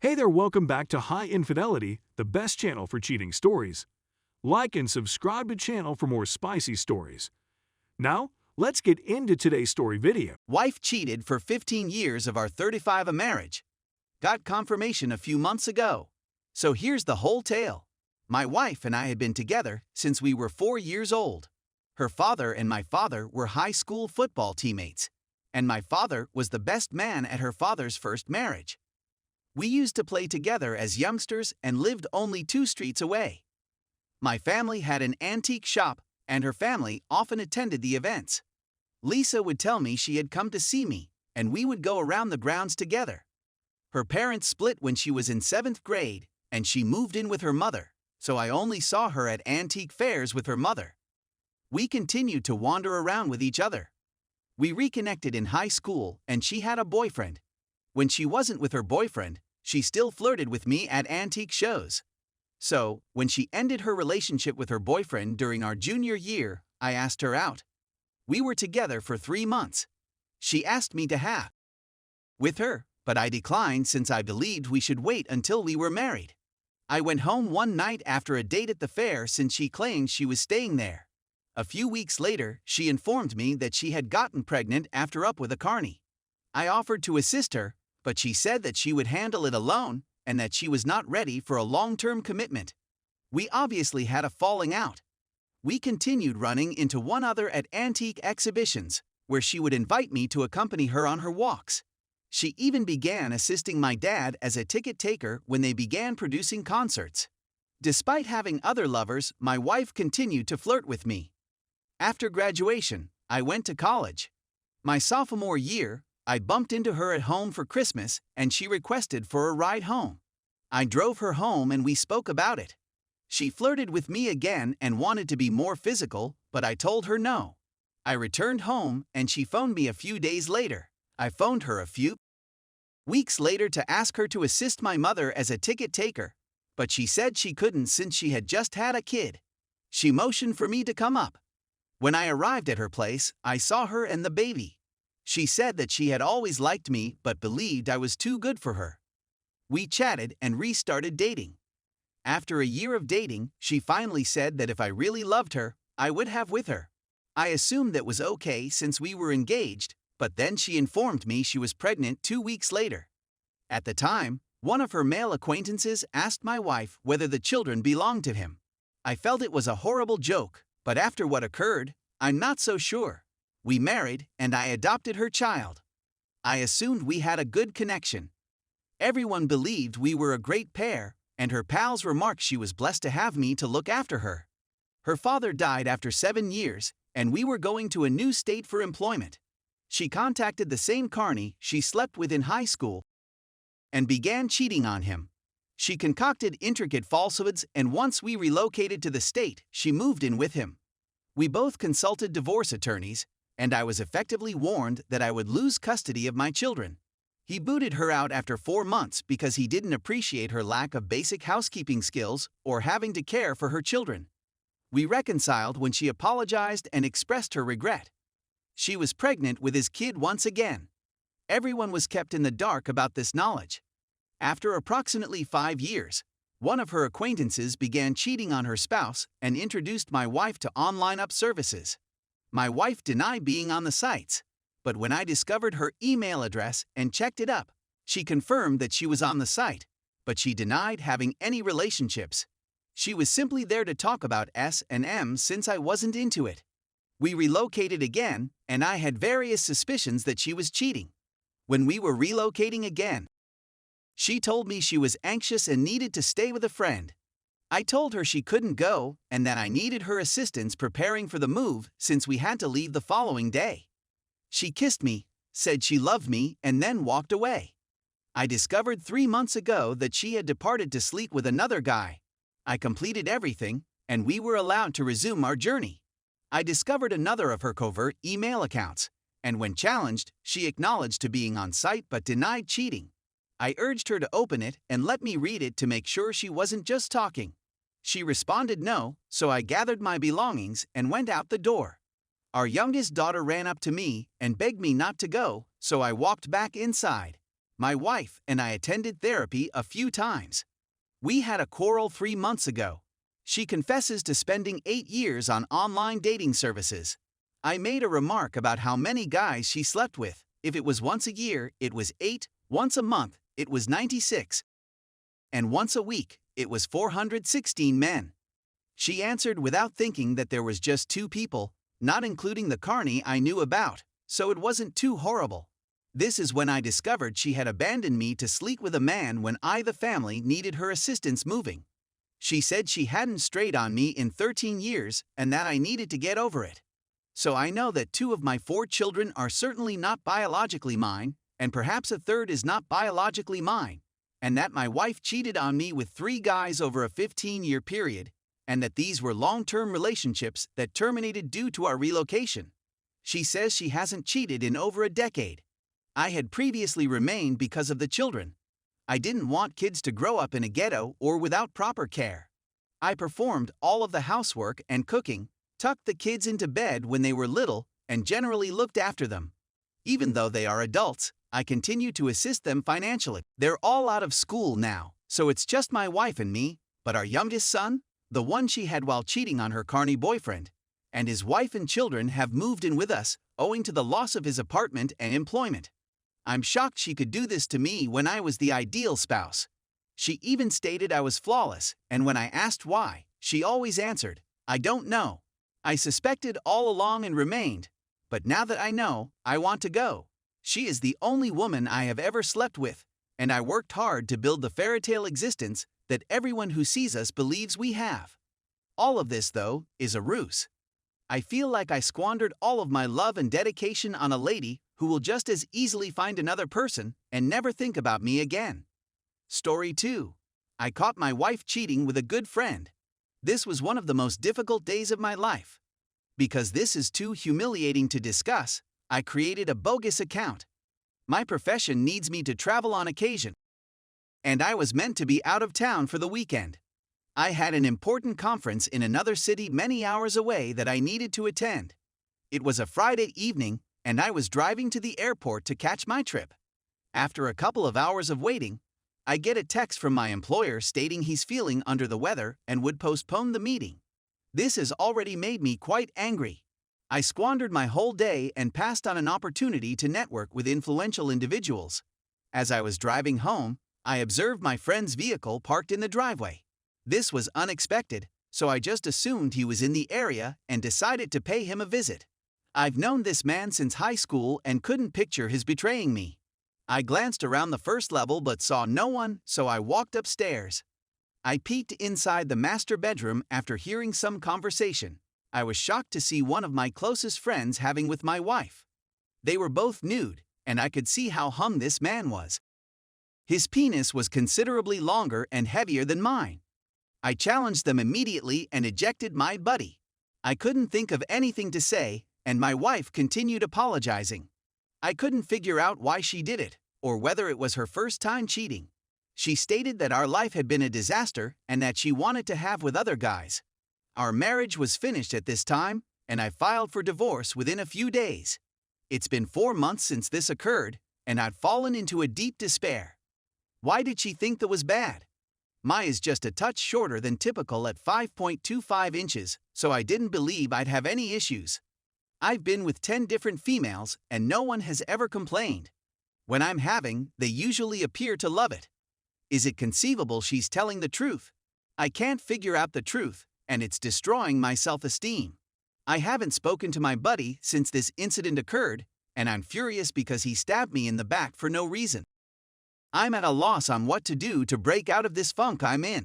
Hey there, welcome back to High Infidelity, the best channel for cheating stories. Like and subscribe to channel for more spicy stories. Now, let's get into today's story video. Wife cheated for 15 years of our 35 marriage. Got confirmation a few months ago. So here's the whole tale. My wife and I had been together since we were 4 years old. Her father and my father were high school football teammates. And my father was the best man at her father's first marriage. We used to play together as youngsters and lived only 2 streets away. My family had an antique shop, and her family often attended the events. Lisa would tell me she had come to see me, and we would go around the grounds together. Her parents split when she was in 7th grade, and she moved in with her mother, so I only saw her at antique fairs with her mother. We continued to wander around with each other. We reconnected in high school, and she had a boyfriend. When she wasn't with her boyfriend, she still flirted with me at antique shows. So, when she ended her relationship with her boyfriend during our junior year, I asked her out. We were together for 3 months. She asked me to have with her, but I declined since I believed we should wait until we were married. I went home one night after a date at the fair since she claimed she was staying there. A few weeks later, she informed me that she had gotten pregnant after up with a carny. I offered to assist her, but she said that she would handle it alone and that she was not ready for a long-term commitment. We obviously had a falling out. We continued running into one another at antique exhibitions, where she would invite me to accompany her on her walks. She even began assisting my dad as a ticket taker when they began producing concerts. Despite having other lovers, my wife continued to flirt with me. After graduation, I went to college. My sophomore year, I bumped into her at home for Christmas, and she requested for a ride home. I drove her home and we spoke about it. She flirted with me again and wanted to be more physical, but I told her no. I returned home and she phoned me a few days later. I phoned her a few weeks later to ask her to assist my mother as a ticket taker, but she said she couldn't since she had just had a kid. She motioned for me to come up. When I arrived at her place, I saw her and the baby. She said that she had always liked me but believed I was too good for her. We chatted and restarted dating. After a year of dating, she finally said that if I really loved her, I would have with her. I assumed that was okay since we were engaged, but then she informed me she was pregnant 2 weeks later. At the time, one of her male acquaintances asked my wife whether the children belonged to him. I felt it was a horrible joke, but after what occurred, I'm not so sure. We married, and I adopted her child. I assumed we had a good connection. Everyone believed we were a great pair, and her pals remarked she was blessed to have me to look after her. Her father died after 7 years, and we were going to a new state for employment. She contacted the same carny she slept with in high school and began cheating on him. She concocted intricate falsehoods, and once we relocated to the state, she moved in with him. We both consulted divorce attorneys, and I was effectively warned that I would lose custody of my children. He booted her out after 4 months because he didn't appreciate her lack of basic housekeeping skills or having to care for her children. We reconciled when she apologized and expressed her regret. She was pregnant with his kid once again. Everyone was kept in the dark about this knowledge. After approximately 5 years, one of her acquaintances began cheating on her spouse and introduced my wife to online up services. My wife denied being on the sites, but when I discovered her email address and checked it up, she confirmed that she was on the site, but she denied having any relationships. She was simply there to talk about S&M since I wasn't into it. We relocated again, and I had various suspicions that she was cheating. When we were relocating again, she told me she was anxious and needed to stay with a friend. I told her she couldn't go and that I needed her assistance preparing for the move since we had to leave the following day. She kissed me, said she loved me, and then walked away. I discovered 3 months ago that she had departed to sleep with another guy. I completed everything, and we were allowed to resume our journey. I discovered another of her covert email accounts, and when challenged, she acknowledged to being on site but denied cheating. I urged her to open it and let me read it to make sure she wasn't just talking. She responded no, so I gathered my belongings and went out the door. Our youngest daughter ran up to me and begged me not to go, so I walked back inside. My wife and I attended therapy a few times. We had a quarrel 3 months ago. She confesses to spending 8 years on online dating services. I made a remark about how many guys she slept with. If it was once a year, it was 8, once a month, it was 96, and once a week, it was 416 men. She answered without thinking that there was just 2 people, not including the carny I knew about, so it wasn't too horrible. This is when I discovered she had abandoned me to sleep with a man when the family, needed her assistance moving. She said she hadn't strayed on me in 13 years and that I needed to get over it. So I know that 2 of my 4 children are certainly not biologically mine, and perhaps a third is not biologically mine, and that my wife cheated on me with 3 guys over a 15-year period, and that these were long-term relationships that terminated due to our relocation. She says she hasn't cheated in over a decade. I had previously remained because of the children. I didn't want kids to grow up in a ghetto or without proper care. I performed all of the housework and cooking, tucked the kids into bed when they were little, and generally looked after them. Even though they are adults, I continue to assist them financially. They're all out of school now, so it's just my wife and me, but our youngest son, the one she had while cheating on her carny boyfriend, and his wife and children have moved in with us, owing to the loss of his apartment and employment. I'm shocked she could do this to me when I was the ideal spouse. She even stated I was flawless, and when I asked why, she always answered, "I don't know." I suspected all along and remained, but now that I know, I want to go. She is the only woman I have ever slept with, and I worked hard to build the fairytale existence that everyone who sees us believes we have. All of this, though, is a ruse. I feel like I squandered all of my love and dedication on a lady who will just as easily find another person and never think about me again. Story 2. I caught my wife cheating with a good friend. This was one of the most difficult days of my life. Because this is too humiliating to discuss, I created a bogus account. My profession needs me to travel on occasion, and I was meant to be out of town for the weekend. I had an important conference in another city many hours away that I needed to attend. It was a Friday evening, and I was driving to the airport to catch my trip. After a couple of hours of waiting, I get a text from my employer stating he's feeling under the weather and would postpone the meeting. This has already made me quite angry. I squandered my whole day and passed on an opportunity to network with influential individuals. As I was driving home, I observed my friend's vehicle parked in the driveway. This was unexpected, so I just assumed he was in the area and decided to pay him a visit. I've known this man since high school and couldn't picture his betraying me. I glanced around the first level but saw no one, so I walked upstairs. I peeked inside the master bedroom after hearing some conversation. I was shocked to see one of my closest friends having with my wife. They were both nude, and I could see how hung this man was. His penis was considerably longer and heavier than mine. I challenged them immediately and ejected my buddy. I couldn't think of anything to say, and my wife continued apologizing. I couldn't figure out why she did it, or whether it was her first time cheating. She stated that our life had been a disaster and that she wanted to have with other guys. Our marriage was finished at this time, and I filed for divorce within a few days. It's been 4 months since this occurred, and I'd fallen into a deep despair. Why did she think that was bad? Mine is just a touch shorter than typical at 5.25 inches, so I didn't believe I'd have any issues. I've been with 10 different females, and no one has ever complained. When I'm having, they usually appear to love it. Is it conceivable she's telling the truth? I can't figure out the truth, and it's destroying my self-esteem. I haven't spoken to my buddy since this incident occurred, and I'm furious because he stabbed me in the back for no reason. I'm at a loss on what to do to break out of this funk I'm in.